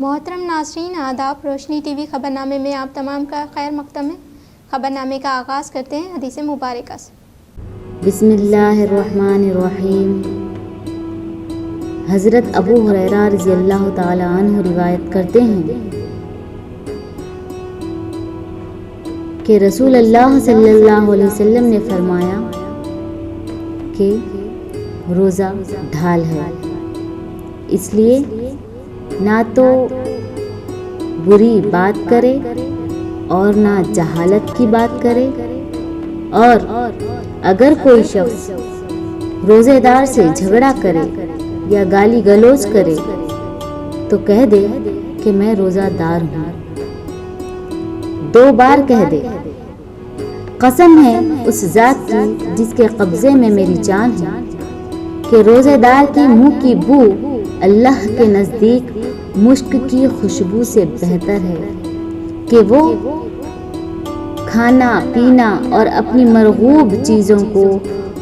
محترم ناظرین آداب، روشنی ٹی وی خبرنامے میں آپ تمام کا خیر مقدم ہے۔ خبرنامے کا آغاز کرتے ہیں حدیث مبارکہ سے۔ بسم اللہ الرحمن الرحیم۔ حضرت ابو ہریرہ رضی اللہ تعالی عنہ روایت کرتے ہیں کہ رسول اللہ صلی اللہ علیہ وسلم نے فرمایا کہ روزہ ڈھال ہے، اس لیے نہ تو بری بات کرے اور نہ جہالت کی بات کرے، اور اگر کوئی شخص روزے دار سے جھگڑا کرے یا گالی گلوچ کرے تو کہہ دے کہ میں روزہ دار ہوں، 2 بار کہہ دے، قسم ہے اس ذات کی جس کے قبضے میں میری جان ہے کہ روزے دار کی منہ کی بو اللہ کے نزدیک مشک کی خوشبو سے بہتر ہے کہ وہ کھانا پینا اور اپنی مرغوب چیزوں کو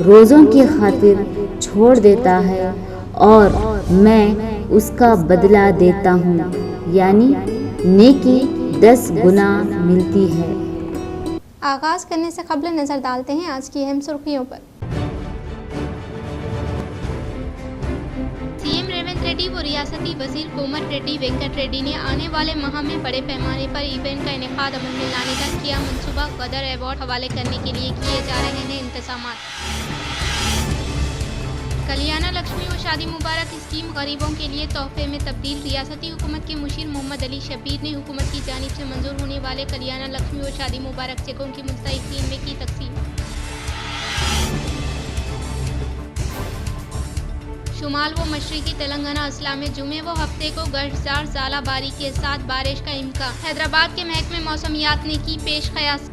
روزوں کی خاطر چھوڑ دیتا ہے اور میں اس کا بدلہ دیتا ہوں، یعنی نیکی 10 گنا ملتی ہے۔ آغاز کرنے سے قبل نظر ڈالتے ہیں آج کی اہم سرخیوں پر۔ سی ایم ریونت ریڈی و ریاستی وزیر کومر ریڈی وینکٹ ریڈی نے آنے والے ماہ میں بڑے پیمانے پر ایونٹ کا انعقاد عمل میں لانے کا کیا منصوبہ۔ قدر ایوارڈ حوالے کرنے کے لیے کیے جا رہے ہیں انتظامات۔ کلیانہ لکشمی و شادی مبارک اسکیم غریبوں کے لیے تحفے میں تبدیل۔ ریاستی حکومت کے مشیر محمد علی شبیر نے حکومت کی جانب سے منظور ہونے والے کلیانہ لکشمی و شادی مبارک چیکوں کی مستحقین میں کی تقسیم۔ شمال و مشرقی تلنگانہ اضلاع میں جمعے و ہفتے کو گرجدار ژالہ باری کے ساتھ بارش کا امکان۔ حیدرآباد کے محکمہ موسمیات نے کی پیش قیاس۔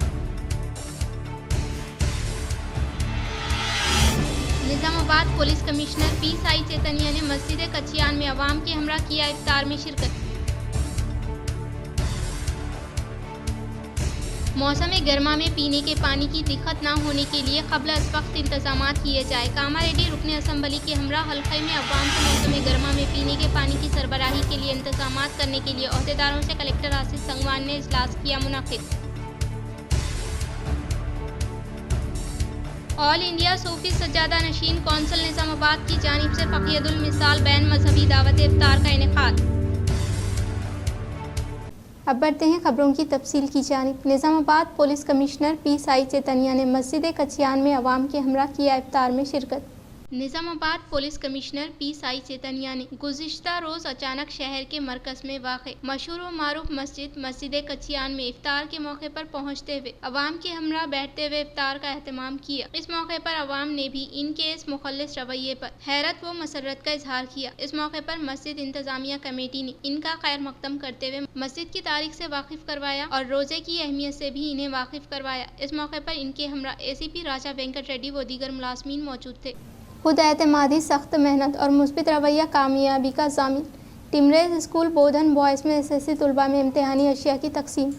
نظام آباد پولیس کمشنر پی سائی چیتنیا نے مسجد کچیان میں عوام کے ہمراہ کیا افطار میں شرکت۔ موسم گرما میں پینے کے پانی کی دقت نہ ہونے کے لیے قبل از وقت انتظامات کیے جائے۔ کاماریڈی رکن اسمبلی کے ہمراہ حلقے میں عوام کو موسم گرما میں پینے کے پانی کی سربراہی کے لیے انتظامات کرنے کے لیے عہدیداروں سے کلکٹر آصف سنگوان نے اجلاس کیا منعقد۔ آل انڈیا صوفی سجادہ نشین کونسل نظام آباد کی جانب سے فقیہ المثال بین مذہبی دعوت افطار کا انعقاد۔ اب بڑھتے ہیں خبروں کی تفصیل کی جانب۔ نظام آباد پولیس کمشنر پی سائی چیتنیا نے مسجد کچیان میں عوام کے ہمراہ کیا افطار میں شرکت۔ نظام آباد پولیس کمشنر پی سائی چیتنیا نے گزشتہ روز اچانک شہر کے مرکز میں واقع مشہور و معروف مسجد کچیان میں افطار کے موقع پر پہنچتے ہوئے عوام کے ہمراہ بیٹھتے ہوئے افطار کا اہتمام کیا۔ اس موقع پر عوام نے بھی ان کے اس مخلص رویے پر حیرت و مسرت کا اظہار کیا۔ اس موقع پر مسجد انتظامیہ کمیٹی نے ان کا خیر مقدم کرتے ہوئے مسجد کی تاریخ سے واقف کروایا اور روزے کی اہمیت سے بھی انہیں واقف کروایا۔ اس موقع پر ان کے ہمراہ اے سی پی راجہ وینکٹ ریڈی و دیگر ملازمین موجود تھے۔ خود اعتمادی، سخت محنت اور مثبت رویہ کامیابی کا ضامن۔ ٹمریز اسکول بودھن بوائز میں SSC طلباء میں امتحانی اشیاء کی تقسیم۔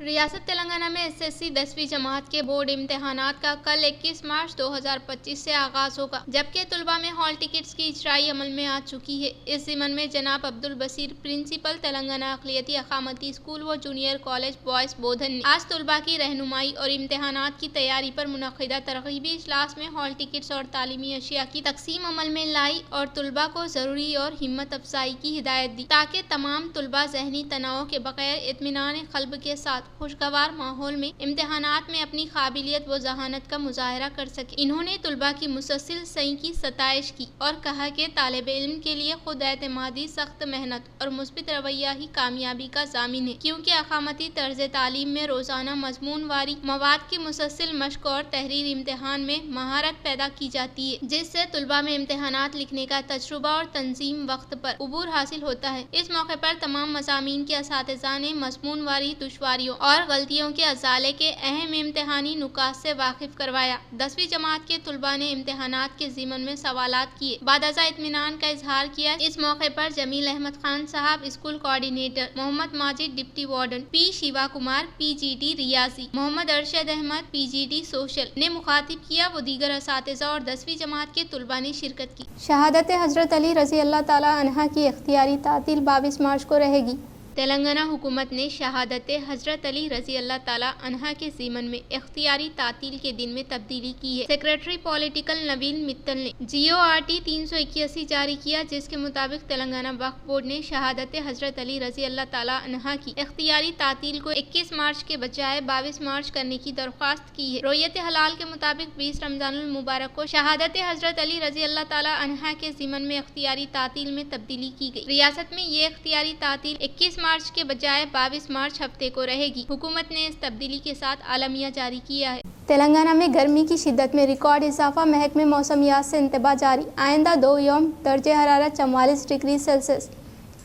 ریاست تلنگانہ میں SSC 10ویں جماعت کے بورڈ امتحانات کا کل 21 مارچ 2025 سے آغاز ہوگا، جبکہ طلباء میں ہال ٹکٹس کی اجرائی عمل میں آ چکی ہے۔ اس ضمن میں جناب عبدالبصیر، پرنسپل تلنگانہ اقلیتی اقامتی اسکول و جونیئر کالج بوائز بودھن نے آج طلباء کی رہنمائی اور امتحانات کی تیاری پر منعقدہ ترغیبی اجلاس میں ہال ٹکٹس اور تعلیمی اشیاء کی تقسیم عمل میں لائی اور طلباء کو ضروری اور ہمت افزائی کی ہدایت دی تاکہ تمام طلباء ذہنی تناؤ کے بغیر اطمینان قلب کے ساتھ خوشگوار ماحول میں امتحانات میں اپنی قابلیت و ذہانت کا مظاہرہ کر سکیں۔ انہوں نے طلباء کی مسلسل سعی کی ستائش کی اور کہا کہ طالب علم کے لیے خود اعتمادی، سخت محنت اور مثبت رویہ ہی کامیابی کا ضامن ہے، کیونکہ اقامتی طرز تعلیم میں روزانہ مضمون واری مواد کی مسلسل مشق اور تحریر امتحان میں مہارت پیدا کی جاتی ہے، جس سے طلباء میں امتحانات لکھنے کا تجربہ اور تنظیم وقت پر عبور حاصل ہوتا ہے۔ اس موقع پر تمام مضامین کے اساتذہ نے مضمون واری دشواریوں اور غلطیوں کے ازالے کے اہم امتحانی نکات سے واقف کروایا۔ 10ویں جماعت کے طلباء نے امتحانات کے ضمن میں سوالات کیے، بعد ازاں اطمینان کا اظہار کیا۔ اس موقع پر جمیل احمد خان صاحب اسکول کوآرڈینیٹر، محمد ماجد ڈپٹی وارڈن، پی شیوا کمار پی جی ڈی ریاضی، محمد ارشد احمد پی جی ڈی سوشل نے مخاطب کیا، وہ دیگر اساتذہ اور 10ویں جماعت کے طلباء نے شرکت کی۔ شہادت حضرت علی رضی اللہ تعالی عنہ کی اختیاری تعطیل 22 مارچ کو رہے گی۔ تلنگانہ حکومت نے شہادت حضرت علی رضی اللہ تعالی عنہ کے ضمن میں اختیاری تعطیل کے دن میں تبدیلی کی ہے۔ سیکریٹری پولیٹیکل نویل متل نے GORT 381 جاری کیا، جس کے مطابق تلنگانہ وقف بورڈ نے شہادت حضرت علی رضی اللہ تعالی عنہ کی اختیاری تعطیل کو 21 مارچ کے بجائے 22 مارچ کرنے کی درخواست کی ہے۔ رویت ہلال کے مطابق 20 رمضان المبارک کو شہادت حضرت علی رضی اللہ تعالی عنہ کے ضمن میں اختیاری تعطیل میں تبدیلی کی گئی۔ ریاست میں یہ اختیاری تعطیل 21 مارچ کے بجائے 22 مارچ ہفتے کو رہے گی۔ حکومت نے اس تبدیلی کے ساتھ اعلامیہ جاری کیا ہے۔ تلنگانہ میں گرمی کی شدت میں ریکارڈ اضافہ، محکمہ موسمیات سے انتباہ جاری۔ آئندہ 2 یوم درجہ حرارت 44 ڈگری سیلسیس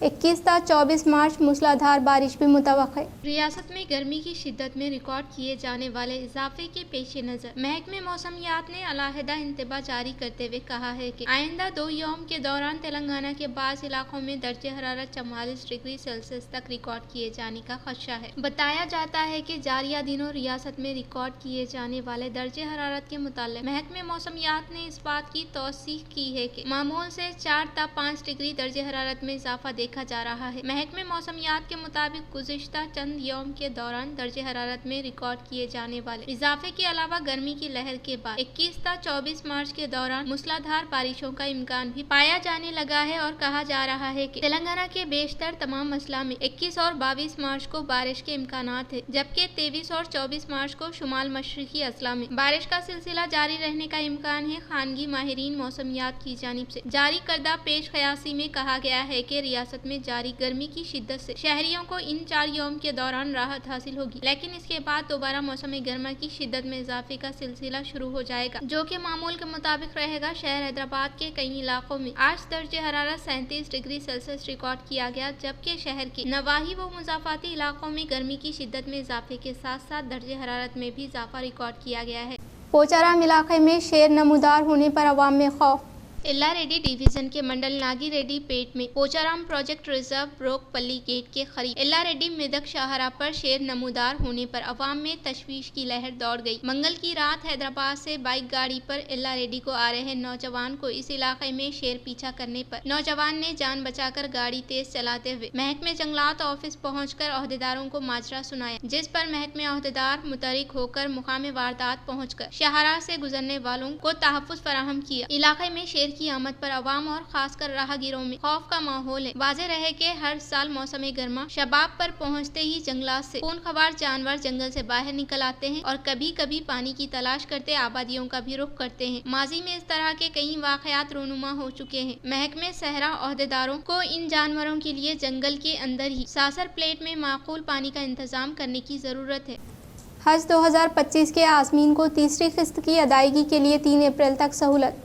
21 تا 24 مارچ موسلادھار بارش بھی متوقع۔ ریاست میں گرمی کی شدت میں ریکارڈ کیے جانے والے اضافے کے پیش نظر محکمہ موسمیات نے علیحدہ انتباہ جاری کرتے ہوئے کہا ہے کہ آئندہ 2 یوم کے دوران تلنگانہ کے بعض علاقوں میں درجہ حرارت 44 ڈگری سیلسیس تک ریکارڈ کیے جانے کا خدشہ ہے۔ بتایا جاتا ہے کہ جاریہ دنوں ریاست میں ریکارڈ کیے جانے والے درجہ حرارت کے متعلق محکمہ موسمیات نے اس بات کی توثیق کی ہے کہ معمول سے 4 تا 5 ڈگری درجہ حرارت میں اضافہ دیکھا جا رہا ہے۔ محکمہ موسمیات کے مطابق گزشتہ چند یوم کے دوران درجہ حرارت میں ریکارڈ کیے جانے والے اضافے کے علاوہ گرمی کی لہر کے بعد 21 تا 24 مارچ کے دوران موسلادھار بارشوں کا امکان بھی پایا جانے لگا ہے، اور کہا جا رہا ہے کہ تلنگانہ کے بیشتر تمام اضلاع میں 21 اور 22 مارچ کو بارش کے امکانات ہیں، جبکہ 23 اور 24 مارچ کو شمال مشرقی اضلاع میں بارش کا سلسلہ جاری رہنے کا امکان ہے۔ خانگی ماہرین موسمیات کی جانب سے جاری کردہ پیش قیاسی میں کہا گیا ہے کہ ریاست میں جاری گرمی کی شدت سے شہریوں کو ان 4 یوم کے دوران راحت حاصل ہوگی، لیکن اس کے بعد دوبارہ موسم گرما کی شدت میں اضافے کا سلسلہ شروع ہو جائے گا، جو کہ معمول کے مطابق رہے گا۔ شہر حیدرآباد کے کئی علاقوں میں آج درجہ حرارت 37 ڈگری سیلسیس ریکارڈ کیا گیا، جبکہ شہر کے نواحی و مضافاتی علاقوں میں گرمی کی شدت میں اضافے کے ساتھ ساتھ درجہ حرارت میں بھی اضافہ ریکارڈ کیا گیا ہے۔ پوچارام علاقے میں شیر نمودار ہونے پر عوام میں خوف۔ ایلا ریڈی ڈویژن کے منڈل ناگی ریڈی پیٹ میں پوچارام پروجیکٹ ریزرو بروک پلی گیٹ کے قریب ایلا ریڈی میدک شاہراہ پر شیر نمودار ہونے پر عوام میں تشویش کی لہر دوڑ گئی۔ منگل کی رات حیدرآباد سے بائیک گاڑی پر ایلا ریڈی کو آ رہے نوجوان کو اس علاقے میں شیر پیچھا کرنے پر نوجوان نے جان بچا کر گاڑی تیز چلاتے ہوئے محکمہ جنگلات آفس پہنچ کر عہدیداروں کو ماجرا سنایا، جس پر محکمہ عہدیدار متحرک ہو کر مقام واردات پہنچ کر شاہراہ سے گزرنے والوں کو تحفظ فراہم کیا۔ علاقے میں شیر کی آمد پر عوام اور خاص کر راہگیروں میں خوف کا ماحول ہے۔ واضح رہے کہ ہر سال موسم گرما شباب پر پہنچتے ہی جنگلات سے خونخوار جانور جنگل سے باہر نکل آتے ہیں اور کبھی کبھی پانی کی تلاش کرتے آبادیوں کا بھی رخ کرتے ہیں۔ ماضی میں اس طرح کے کئی واقعات رونما ہو چکے ہیں۔ محکمہ صحرا عہدیداروں کو ان جانوروں کے لیے جنگل کے اندر ہی ساسر پلیٹ میں معقول پانی کا انتظام کرنے کی ضرورت ہے۔ حج 2025 کے عازمین کو تیسری قسط کی ادائیگی کے لیے 3 اپریل تک سہولت۔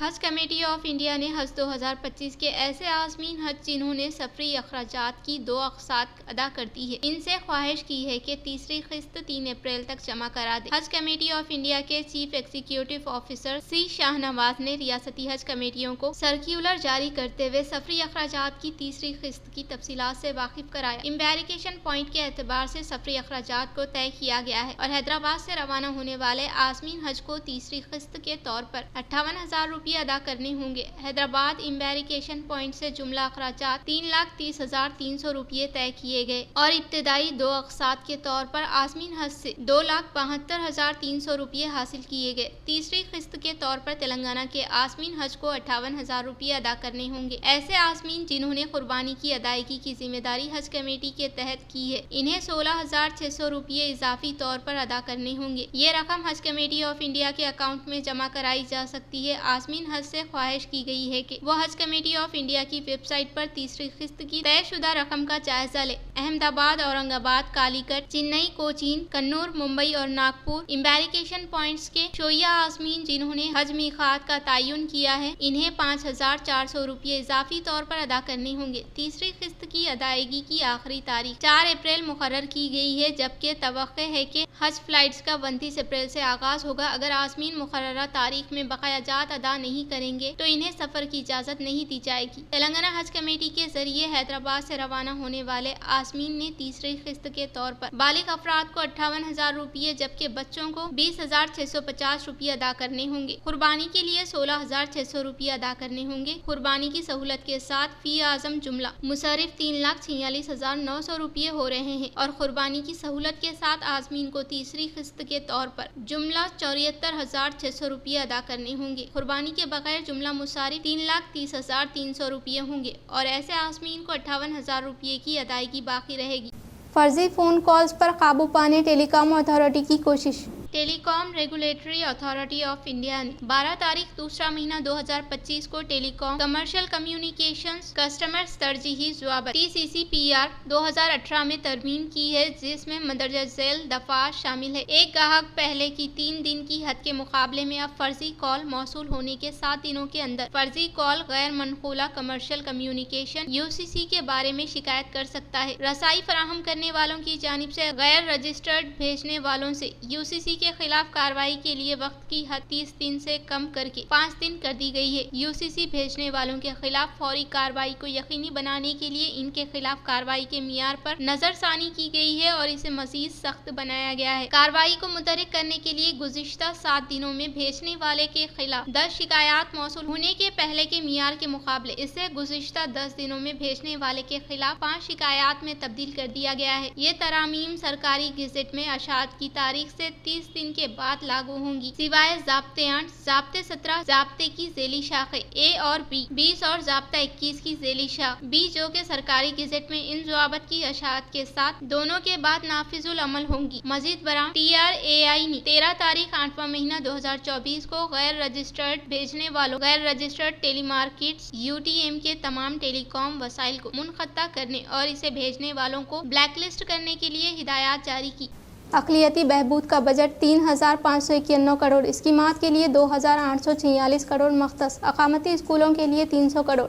حج کمیٹی آف انڈیا نے حج 2025 کے ایسے عازمین حج جنہوں نے سفری اخراجات کی 2 اقساط ادا کر دی ہے، ان سے خواہش کی ہے کہ تیسری قسط 3 اپریل تک جمع کرا دیں۔ حج کمیٹی آف انڈیا کے چیف ایگزیکٹو آفیسر سی شاہ نواز نے ریاستی حج کمیٹیوں کو سرکولر جاری کرتے ہوئے سفری اخراجات کی تیسری قسط کی تفصیلات سے واقف کرایا۔ امبیریکیشن پوائنٹ کے اعتبار سے سفری اخراجات کو طے کیا گیا ہے اور حیدرآباد سے روانہ ہونے والے عازمین حج کو تیسری قسط کے طور پر 58,000 روپے ادا کرنے ہوں گے۔ حیدرآباد امبیریکیشن پوائنٹ سے جملہ اخراجات 3,30,300 روپے طے کیے گئے اور ابتدائی 2 اقساط کے طور پر عازمین حج سے 2,72,300 روپے حاصل کیے گئے۔ تیسری قسط کے طور پر تلنگانہ کے عازمین حج کو 58,000 روپے ادا کرنے ہوں گے۔ ایسے عازمین جنہوں نے قربانی کی ادائیگی کی ذمہ داری حج کمیٹی کے تحت کی ہے، انہیں 16,600 روپے اضافی طور پر ادا کرنے ہوں گے۔ یہ رقم حج کمیٹی آف انڈیا کے اکاؤنٹ میں جمع کرائی جا سکتی ہے۔ عازمین مامورین حج سے خواہش کی گئی ہے کہ وہ حج کمیٹی آف انڈیا کی ویب سائٹ پر تیسری قسط کی طے شدہ رقم کا جائزہ لے۔ احمد آباد، اورنگ آباد، کالی کٹ، چنئی، کوچین، کنور، ممبئی اور ناگپور امبیریکیشن پوائنٹس کے شویہ عازمین جنہوں نے حج میقات کا تعین کیا ہے، انہیں 5,400 روپے اضافی طور پر ادا کرنے ہوں گے۔ تیسری قسط کی ادائیگی کی آخری تاریخ 4 اپریل مقرر کی گئی ہے، جبکہ توقع ہے کہ حج فلائٹس کا 29 اپریل سے آغاز ہوگا۔ اگر عازمین مقررہ تاریخ میں بقایا جات ادا نہیں کریں گے تو انہیں سفر کی اجازت نہیں دی جائے گی۔ تلنگانہ حج کمیٹی کے ذریعے حیدرآباد سے روانہ ہونے والے عازمین نے تیسری قسط کے طور پر بالغ افراد کو 58,000 روپے جبکہ بچوں کو 20,650 روپے ادا کرنے ہوں گے۔ قربانی کے لیے 16,600 روپے ادا کرنے ہوں گے۔ قربانی کی سہولت کے ساتھ فی اعظم جملہ مصرف 3,46,900 روپے ہو رہے ہیں اور قربانی کی سہولت کے ساتھ عازمین کو تیسری قسط کے طور پر جملہ 74,600 روپے ادا کرنے ہوں گے۔ قربانی کے بغیر جملہ مصارف 3,30,300 روپے ہوں گے اور ایسے عازمین کو 58,000 روپے کی ادائیگی باقی رہے گی۔ فرضی فون کالز پر قابو پانے ٹیلی کام اتھارٹی کی کوشش۔ ٹیلی کام ریگولیٹری اتھارٹی آف انڈیا نے 12 تاریخ دوسرا مہینہ 2025 کو ٹیلی کام کمرشل کمیونیکیشنز کسٹمرز ترجیحی ضوابط TCC/PR 2018 میں ترمیم کی ہے، جس میں مندرجہ ذیل دفعات شامل ہے۔ ایک گاہک پہلے کی 3 دن کی حد کے مقابلے میں اب فرضی کال موصول ہونے کے 7 دنوں کے اندر فرضی کال غیر منقولہ کمرشل کمیونیکیشن UCC کے بارے میں شکایت کر سکتا ہے۔ رسائی فراہم کرنے والوں کی جانب سے غیر رجسٹرڈ بھیجنے والوں سے UCC کے خلاف کارروائی کے لیے وقت کی حد 30 دن سے کم کر کے 5 دن کر دی گئی ہے۔ UCC بھیجنے والوں کے خلاف فوری کارروائی کو یقینی بنانے کے لیے ان کے خلاف کارروائی کے معیار پر نظر ثانی کی گئی ہے اور اسے مزید سخت بنایا گیا ہے۔ کارروائی کو متحرک کرنے کے لیے گزشتہ 7 دنوں میں بھیجنے والے کے خلاف 10 شکایات موصول ہونے کے پہلے کے معیار کے مقابلے اسے گزشتہ 10 دنوں میں بھیجنے والے کے خلاف 5 شکایات میں تبدیل کر دیا گیا ہے۔ یہ ترامیم سرکاری گزٹ میں اشاعت کی تاریخ سے 30 دن کے بعد لاگو ہوں گی، سوائے ضابطے 8، ضابطے 17، ضابطے کی ذیلی شاخیں A اور B 20 اور ضابطہ 21 کی ذیلی شاخ B جو کہ سرکاری گزٹ میں ان ضوابط کی اشاعت کے ساتھ دونوں کے بعد نافذ العمل ہوں گی۔ مزید برآں TRAI نے 13 تاریخ 8واں مہینہ 2024 کو غیر رجسٹرڈ بھیجنے والوں غیر رجسٹرڈ ٹیلی مارکیٹس UTM کے تمام ٹیلی کام وسائل کو منقطع کرنے اور اسے بھیجنے والوں کو بلیک لسٹ کرنے کے لیے ہدایات جاری کی۔ اقلیتی بہبود کا بجٹ 3,591 کروڑ، اسکیمات کے لیے 2,846 کروڑ مختص، اقامتی اسکولوں کے لیے 300 کروڑ،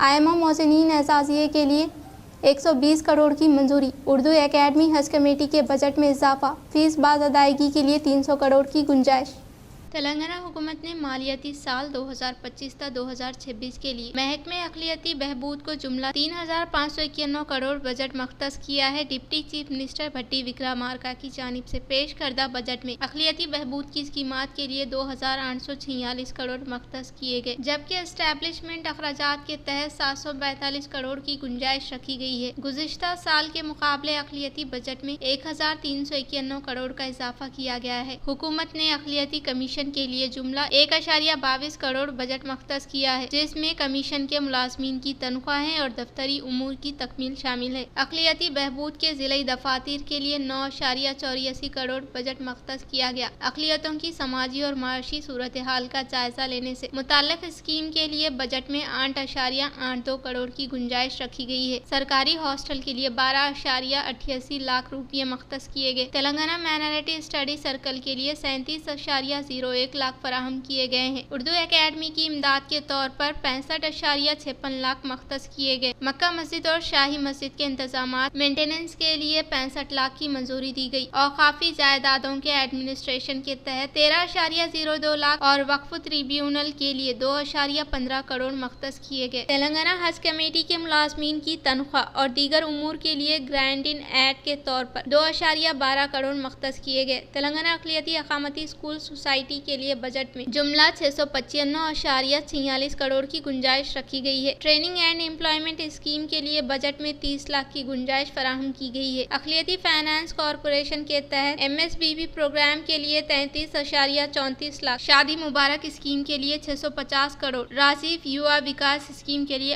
آئمہ موزنین اعزازیے کے لیے 120 کروڑ کی منظوری، اردو اکیڈمی حج کمیٹی کے بجٹ میں اضافہ، فیس باز ادائیگی کے لیے 300 کروڑ کی گنجائش۔ تلنگانہ حکومت نے مالیاتی سال 2025 تا 2026 کے لیے محکمہ اقلیتی بہبود کو جملہ 3,591 کروڑ بجٹ مختص کیا ہے۔ ڈپٹی چیف منسٹر بھٹی وکرمارکا کی جانب سے پیش کردہ بجٹ میں اقلیتی بہبود کی اسکیمات کے لیے 2,846 کروڑ مختص کیے گئے، جبکہ اسٹیبلشمنٹ اخراجات کے تحت 742 کروڑ کی گنجائش رکھی گئی ہے۔ گزشتہ سال کے مقابلے اقلیتی بجٹ میں 1,391 کروڑ کا اضافہ کیا گیا ہے۔ حکومت نے اقلیتی کمیشن کے لیے جملہ 1.22 کروڑ بجٹ مختص کیا ہے، جس میں کمیشن کے ملازمین کی تنخواہیں اور دفتری امور کی تکمیل شامل ہے۔ اقلیتی بہبود کے ضلعی دفاتر کے لیے 9.84 کروڑ بجٹ مختص کیا گیا۔ اقلیتوں کی سماجی اور معاشی صورتحال کا جائزہ لینے سے متعلق اسکیم کے لیے بجٹ میں 8.82 کروڑ کی گنجائش رکھی گئی ہے۔ سرکاری ہاسٹل کے لیے 12.88 لاکھ روپے مختص کیے گئے۔ تلنگانہ مائنارٹی اسٹڈی سرکل کے لیے 37.01 لاکھ فراہم کیے گئے ہیں۔ اردو اکیڈمی کی امداد کے طور پر 65.56 لاکھ مختص کیے گئے۔ مکہ مسجد اور شاہی مسجد کے انتظامات مینٹیننس کے لیے 65 لاکھ کی منظوری دی گئی۔ اوقافی جائیدادوں کے ایڈمنسٹریشن کے تحت 13.02 لاکھ اور وقف ٹریبیونل کے لیے 2.15 کروڑ مختص کیے گئے۔ تلنگانہ حج کمیٹی کے ملازمین کی تنخواہ اور دیگر امور کے لیے گرانٹ ان ایڈ کے طور پر 2.12 کروڑ مختص کیے گئے۔ تلنگانہ اقلیتی اقامتی اسکول سوسائٹی کے لیے بجٹ میں جملہ 695.46 کروڑ کی گنجائش رکھی گئی ہے۔ ٹریننگ اینڈ امپلائمنٹ اسکیم کے لیے بجٹ میں 30 لاکھ کی گنجائش فراہم کی گئی ہے۔ اقلیتی فائنانس کارپوریشن کے تحت MSBB پروگرام کے لیے 33.34 لاکھ، شادی مبارک اسکیم کے لیے 650 کروڑ، راجیو یوا وکاس اسکیم کے لیے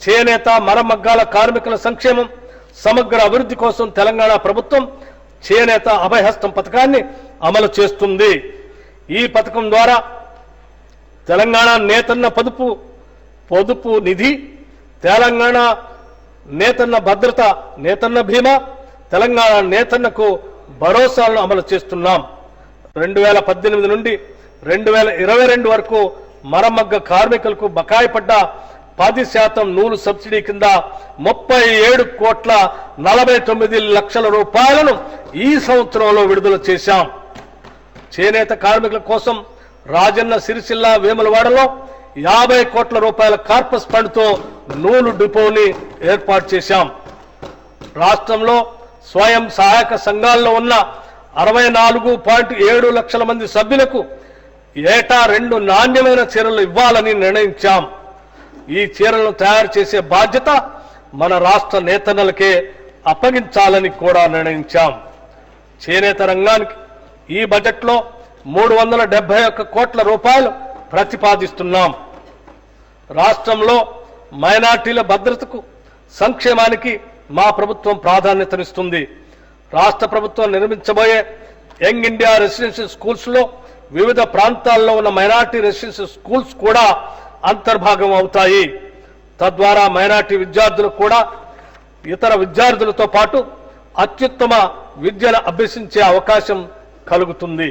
చేనేత మరమగ్గాల కార్మికుల సంక్షేమం సమగ్ర అభివృద్ధి కోసం తెలంగాణ ప్రభుత్వం చేనేత అభయహస్తం పథకాన్ని అమలు చేస్తుంది। ఈ పథకం ద్వారా తెలంగాణ నేతన్న పొదుపు నిధి, తెలంగాణ నేతన్న భద్రత, నేతన్న బీమా, తెలంగాణ నేతన్నకు భరోసాలను అమలు చేస్తున్నాం। 2018 నుండి 2022 వరకు మరమగ్గ కార్మికులకు బకాయి పడ్డ 10% నూలు సబ్సిడీ కింద 37,49,00,000 రూపాయలను ఈ సంవత్సరంలో విడుదల చేశాం। చేనేత కార్మికుల కోసం రాజన్న సిరిసిల్ల వేములవాడలో 50 కోట్ల రూపాయల కార్పస్ ఫండ్తో నూలు డిపోని ఏర్పాటు చేశాం। రాష్ట్రంలో స్వయం సహాయక సంఘాల్లో ఉన్న 64.7 లక్షల మంది సభ్యులకు ఏటా 2 నాణ్యమైన చీరలు ఇవ్వాలని నిర్ణయించాం। ఈ చీరలను తయారు చేసే బాధ్యత మన రాష్ట్ర నేతన్నలకే అప్పగించాలని కూడా నిర్ణయించాం। చేనేత రంగానికి ఈ బడ్జెట్లో 371 కోట్ల రూపాయలు ప్రతిపాదిస్తున్నాం। రాష్ట్రంలో మైనార్టీల భద్రతకు, సంక్షేమానికి మా ప్రభుత్వం ప్రాధాన్యతనిస్తుంది। రాష్ట్ర ప్రభుత్వం నిర్మించబోయే యంగ్ ఇండియా రెసిడెన్షియల్ స్కూల్స్ లో వివిధ ప్రాంతాల్లో ఉన్న మైనార్టీ రెసిడెన్షియల్ స్కూల్స్ కూడా అంతర్భాగం అవుతాయి। తద్వారా మైనార్టీ విద్యార్థులు కూడా ఇతర విద్యార్థులతో పాటు అత్యుత్తమ విద్యను అభ్యసించే అవకాశం కలుగుతుంది।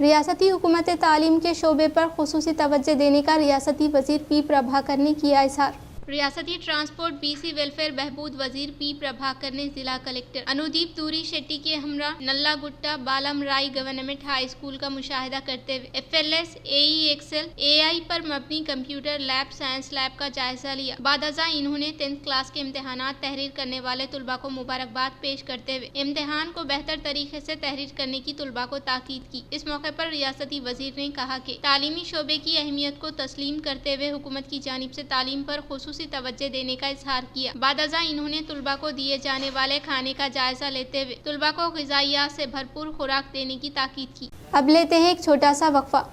ریاستی حکومت تعلیم کے شعبے پر خصوصی توجہ دینے کا ریاستی وزیر پی پربھاکر نے کیا اظہار۔ ریاستی ٹرانسپورٹ بی سی ویلفیئر بہبود وزیر پی پربھاکر نے ضلع کلکٹر انودیپ توری شیٹی کے ہمراہ نلہ گٹا بالم رائی گورنمنٹ ہائی اسکول کا مشاہدہ کرتے ہوئے FLS AE ایکسل AI پر مبنی کمپیوٹر لیب سائنس لیب کا جائزہ لیا۔ بعد ازاں انہوں نے 10th کلاس کے امتحانات تحریر کرنے والے طلباء کو مبارکباد پیش کرتے ہوئے امتحان کو بہتر طریقے سے تحریر کرنے کی طلباء کو تاکید کی۔ اس موقع پر ریاستی وزیر نے کہا کہ تعلیمی شعبے کی اہمیت کو تسلیم کرتے ہوئے حکومت کی جانب سے تعلیم پر خصوصی توجہ دینے کا اظہار کیا۔ بعد ازاں انہوں نے طلباء کو دیے جانے والے کھانے کا جائزہ لیتے ہوئے طلباء کو غذائیات سے بھرپور خوراک دینے کی تاکید کی۔ اب لیتے ہیں ایک چھوٹا سا وقفہ۔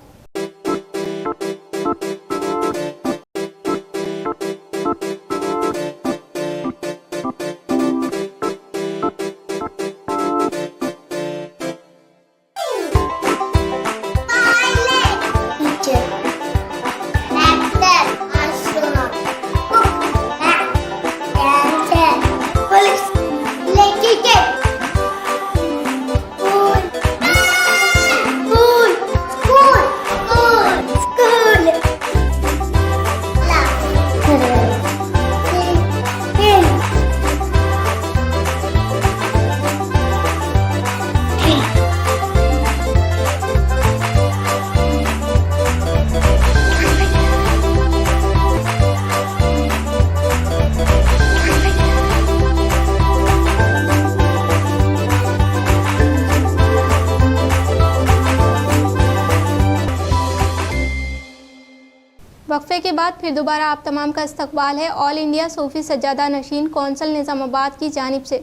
وقفے کے بعد پھر دوبارہ آپ تمام کا استقبال ہے۔ آل انڈیا صوفی سجادہ نشین کونسل نظام آباد کی جانب سے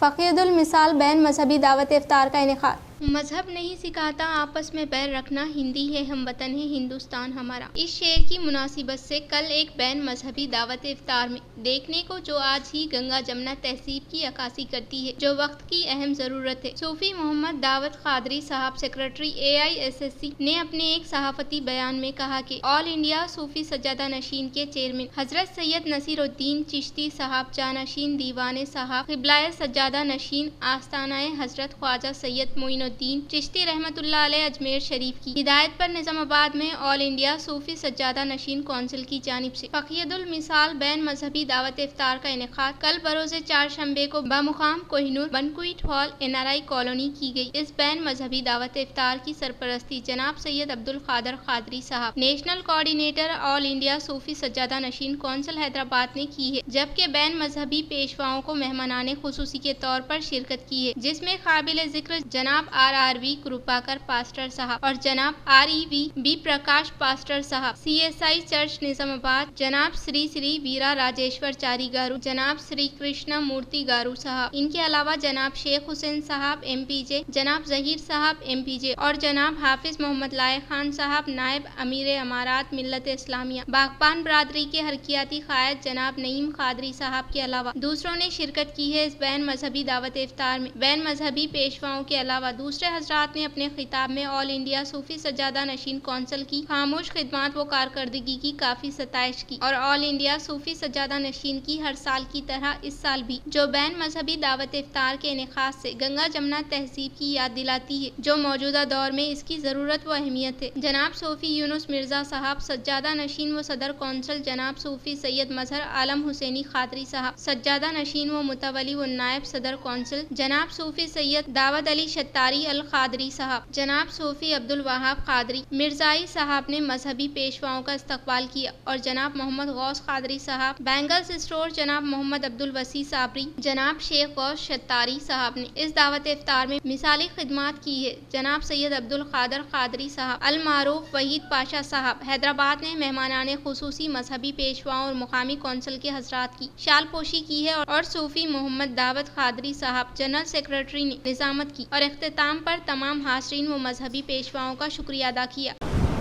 فقید المثال بین مذہبی دعوت افطار کا انعقاد۔ مذہب نہیں سکھاتا آپس میں بیر رکھنا، ہندی ہے ہم وطن ہے ہندوستان ہمارا۔ اس شعر کی مناسبت سے کل ایک بین مذہبی دعوت افطار میں دیکھنے کو جو آج ہی گنگا جمنا تہذیب کی عکاسی کرتی ہے، جو وقت کی اہم ضرورت ہے۔ صوفی محمد دعوت قادری صاحب سیکرٹری AISSC نے اپنے ایک صحافتی بیان میں کہا کہ آل انڈیا صوفی سجادہ نشین کے چیئرمین حضرت سید نصیر الدین چشتی صاحب جانشین دیوان صاحب قبلہ سجادہ نشین آستانہ حضرت خواجہ سید معین الدین چشتی رحمۃ اللہ علیہ اجمیر شریف کی ہدایت پر نظام آباد میں آل انڈیا صوفی سجادہ نشین کونسل کی جانب سے فقید المثال بین مذہبی دعوت افطار کا انعقاد کل بروز چہارشنبے کو بمقام Koh Noor بنکویٹ hall NRI colony کی گئی۔ اس بین مذہبی دعوت افطار کی سرپرستی جناب سید عبدالقادر قادری صاحب نیشنل کوآرڈینیٹر آل انڈیا صوفی سجادہ نشین کونسل حیدرآباد نے کی ہے، جبکہ بین مذہبی پیشواؤں کو مہمانان خصوصی کے طور پر شرکت کی ہے، جس میں قابل ذکر جناب RRV کرپاکر پاسٹر صاحب اور جناب REV پرکاش پاسٹر صاحب، CSI چرچ نظام آباد جناب سری ویرا راجیشور چاری گارو، جناب سری کرشنا مورتی گارو صاحب۔ ان کے علاوہ جناب شیخ حسین صاحب MPJ، جناب ظہیر صاحب MPJ اور جناب حافظ محمد لائق خان صاحب نائب امیر امارات ملت اسلامیہ باغبان برادری کے حرکیاتی قائد جناب نعیم قادری صاحب کے علاوہ دوسروں نے شرکت کی ہے۔ اس بین مذہبی دعوت افطار میں بین مذہبی پیشواؤں کے علاوہ دوسرے حضرات نے اپنے خطاب میں آل انڈیا صوفی سجادہ نشین کونسل کی خاموش خدمات و کارکردگی کی کافی ستائش کی اور آل انڈیا صوفی سجادہ نشین کی ہر سال کی طرح اس سال بھی جو بین مذہبی دعوت افطار کے انعقاد سے گنگا جمنا تہذیب کی یاد دلاتی ہے، جو موجودہ دور میں اس کی ضرورت و اہمیت ہے۔ جناب صوفی یونس مرزا صاحب سجادہ نشین و صدر کونسل جناب صوفی سید مظہر عالم حسینی قادری صاحب سجادہ نشین و متولی و نائب صدر کونسل جناب صوفی سید داود علی شتاری القادری صاحب، جناب صوفی عبدالوہاب قادری مرزائی صاحب نے مذہبی پیشواؤں کا استقبال کیا اور جناب محمد غوث قادری صاحب بینگلز اسٹور، جناب محمد عبدالوسی صابری، جناب شیخ غوث شتاری صاحب نے اس دعوت افطار میں مثالی خدمات کی ہے۔ جناب سید عبدالقادر قادری صاحب المعروف وحید پاشا صاحب حیدرآباد نے مہمانان خصوصی مذہبی پیشواؤں اور مقامی کونسل کے حضرات کی شال پوشی کی ہے اور صوفی محمد دعوت قادری صاحب جنرل سیکرٹری نے نظامت کی اور اختتام پر تمام حاضرین و مذہبی پیشواؤں کا شکریہ ادا کیا۔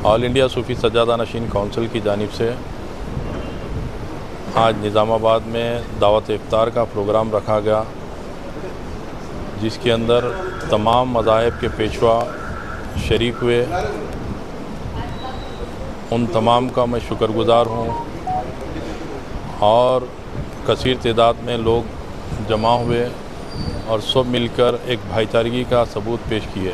آل انڈیا صوفی سجادہ نشین کونسل کی جانب سے آج نظام آباد میں دعوت افطار کا پروگرام رکھا گیا، جس کے اندر تمام مذاہب کے پیشوا شریک ہوئے۔ ان تمام کا میں شکر گزار ہوں اور کثیر تعداد میں لوگ جمع ہوئے اور سب مل کر ایک بھائی چارگی کا ثبوت پیش کیے۔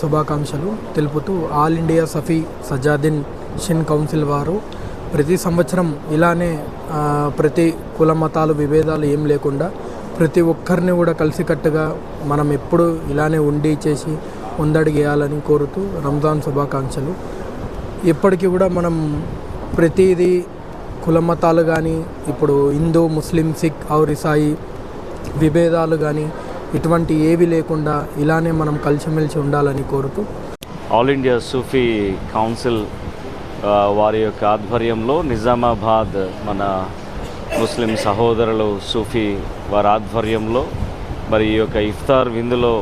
శుభాకాంక్షలు తెలుపుతూ all India Sufi Sajjadanashin council వారు ప్రతి సంవత్సరం ఇలానే ప్రతి కుల మతాలు విభేదాలు ఏం లేకుండా ప్రతి ఒక్కరిని కూడా కలిసికట్టుగా మనం ఎప్పుడు ఇలానే ఉండి చేసి ముందడుగేయాలని కోరుతూ రంజాన్ శుభాకాంక్షలు. ఇప్పటికీ కూడా మనం ప్రతిదీ కుల మతాలు కానీ ఇప్పుడు హిందూ ముస్లిం సిక్ ఔర్ ఇసాయి విభేదాలు కానీ ఇటువంటి ఏవి లేకుండా ఇలానే మనం కలిసిమెలిసి ఉండాలని కోరుతూ ఆల్ ఇండియా సూఫీ కౌన్సిల్ వారి యొక్క ఆధ్వర్యంలో నిజామాబాద్ మన ముస్లిం సహోదరులు సూఫీ వారి ఆధ్వర్యంలో మరి ఈ యొక్క ఇఫ్తార్ విందులో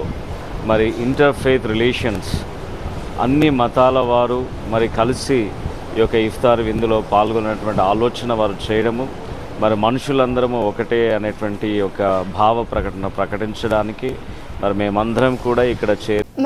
మరి ఇంటర్ ఫెయిత్ రిలేషన్స్ అన్ని మతాల వారు మరి కలిసి ఈ యొక్క ఇఫ్తార్ విందులో పాల్గొనేటువంటి ఆలోచన వారు చేయడము, మరి మనుషులందరము ఒకటే అనేటువంటి ఒక భావ ప్రకటించడానికి మరి మేమందరం కూడా ఇక్కడ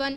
1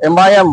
MIM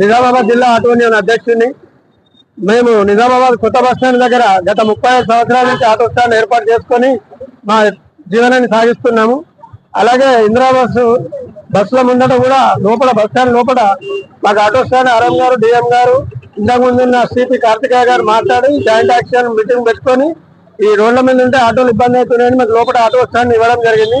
నిజామాబాద్ జిల్లా ఆటో యూనియన్ అధ్యక్షుడిని. మేము నిజామాబాద్ కొత్త బస్ స్టాండ్ దగ్గర గత 35 సంవత్సరాల నుంచి ఆటో స్టాండ్ ఏర్పాటు చేసుకొని మా జీవనాన్ని సాగిస్తున్నాము. అలాగే ఇందిరాబాద్ బస్సుల ముందట కూడా లోపల బస్ స్టాండ్ లోపల మాకు ఆటో స్టాండ్ RM గారు DM గారు ఇంతకు ముందున్న CP కార్తికేయ గారు మాట్లాడి జాయింట్ యాక్షన్ మీటింగ్ పెట్టుకొని ఈ రోడ్ల మీద ఉంటే ఆటోలు ఇబ్బంది అవుతున్నాయని మాకు లోపల ఆటో స్టాండ్ ఇవ్వడం జరిగింది.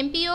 MPO,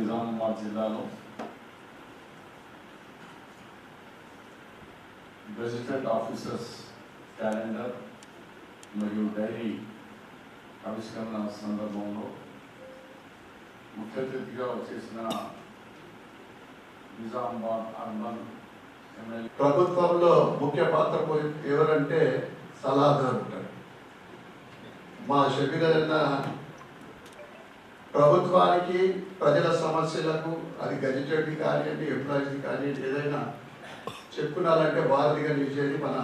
నిజామాబాద్ జిల్లాలో గెజిటెడ్ ఆఫీసర్స్ క్యాలెండర్ మరియు డైరీ ఆవిష్కరణ సందర్భంలో ముఖ్య అతిథిగా వచ్చేసిన నిజామాబాద్ అర్బన్ ఎమ్మెల్యే ప్రభుత్వంలో ముఖ్య పాత్ర ఎవరంటే సలహాదారు ఉంటారు. మా షబీరన్న ప్రభుత్వానికి ప్రజల సమస్యలకు అది గజిటెడ్ కానివ్వండి, ఎంప్లాయీస్ కానివ్వండి, ఏదైనా చెప్పుకోవాలంటే వారిగా నిలిచేది మన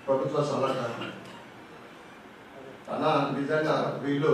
ప్రభుత్వ సలహాదారు. అలా నిజంగా వీళ్ళు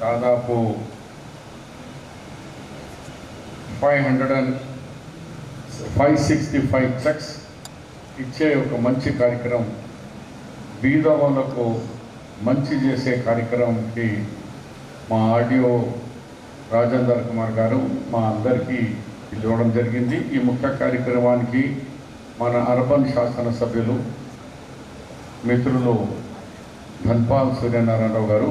దాదాపు 565 చెక్స్ ఇచ్చే ఒక మంచి కార్యక్రమం, బీద వాళ్ళకు మంచి చేసే కార్యక్రమంకి మా ఆర్డీఓ రాజేందర్ కుమార్ గారు మా అందరికీ ఇవ్వడం జరిగింది. ఈ ముఖ్య కార్యక్రమానికి మన అర్బన్ శాసనసభ్యులు మిత్రులు ధన్పాల్ సూర్యనారాయణ గారు,